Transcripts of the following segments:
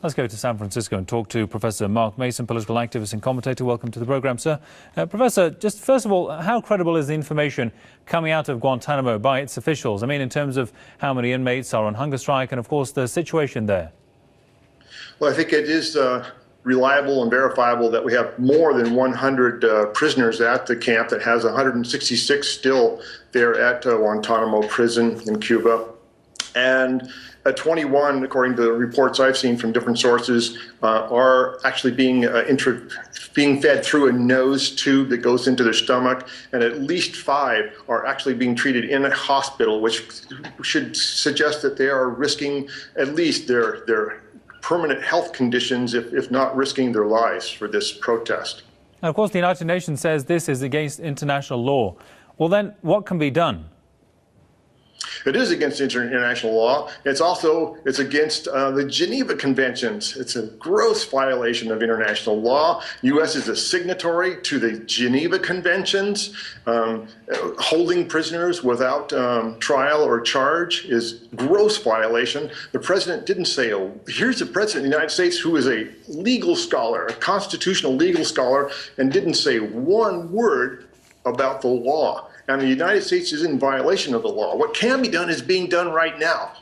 Let's go to San Francisco and talk to Professor Mark Mason, political activist and commentator. Welcome to the program, sir. Professor, just first of all, how credible is the information coming out of Guantanamo by its officials? I mean, in terms of how many inmates are on hunger strike and, of course, the situation there. Well, I think it is reliable and verifiable that we have more than 100 prisoners at the camp that has 166 still there at Guantanamo prison in Cuba. And 21, according to the reports I've seen from different sources, are actually being fed through a nose tube that goes into their stomach, and at least 5 are actually being treated in a hospital, which should suggest that they are risking at least their permanent health conditions, if not risking their lives for this protest. And of course, the United Nations says this is against international law. Well, then, what can be done? It is against international law. It's against the Geneva Conventions. It's a gross violation of international law. U.S. is a signatory to the Geneva Conventions. Holding prisoners without trial or charge is gross violation. The president didn't say, here's the president of the United States who is a legal scholar, a constitutional legal scholar, and didn't say one word about the law. And the United States is in violation of the law. What can be done is being done right now.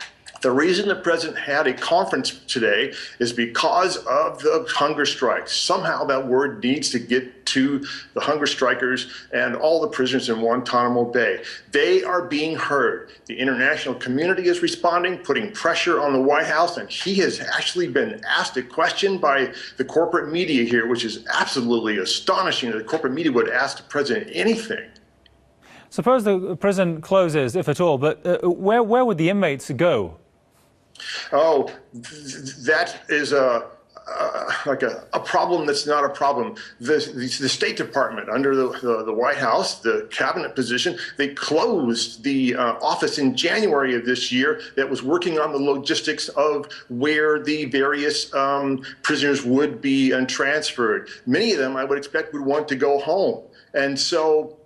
The reason the president had a conference today is because of the hunger strikes. Somehow that word needs to get to the hunger strikers and all the prisoners in Guantanamo Bay. They are being heard. The international community is responding, putting pressure on the White House, and he has actually been asked a question by the corporate media here, which is absolutely astonishing that the corporate media would ask the president anything. Suppose the prison closes, if at all, but where would the inmates go? Oh, that is like a problem that's not a problem. The State Department, under the White House, the cabinet position, they closed the office in January of this year that was working on the logistics of where the various prisoners would be transferred. Many of them, I would expect, would want to go home. And so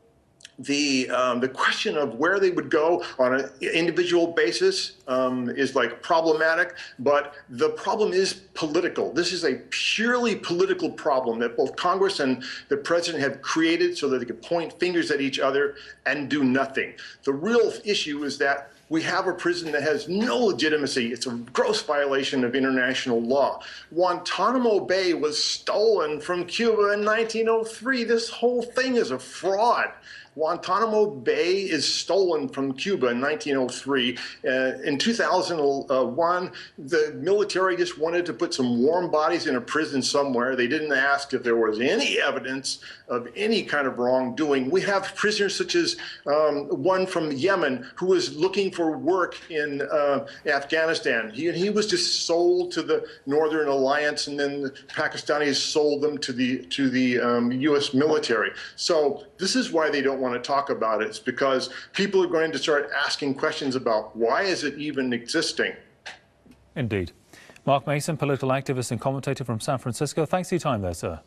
the question of where they would go on an individual basis is problematic, but the problem is political. This is a purely political problem that both Congress and the president have created so that they can point fingers at each other and do nothing. The real issue is that we have a prison that has no legitimacy. It's a gross violation of international law. Guantanamo Bay was stolen from Cuba in 1903. This whole thing is a fraud. Guantanamo Bay is stolen from Cuba in 1903. In 2001, the military just wanted to put some warm bodies in a prison somewhere. They didn't ask if there was any evidence of any kind of wrongdoing. We have prisoners such as one from Yemen who was looking for work in Afghanistan. He was just sold to the Northern Alliance, and then the Pakistanis sold them to the U.S. military. So this is why they don't want to talk about it. It's because people are going to start asking questions about why is it even existing. Indeed. Mark Mason, political activist and commentator from San Francisco. Thanks for your time there, sir.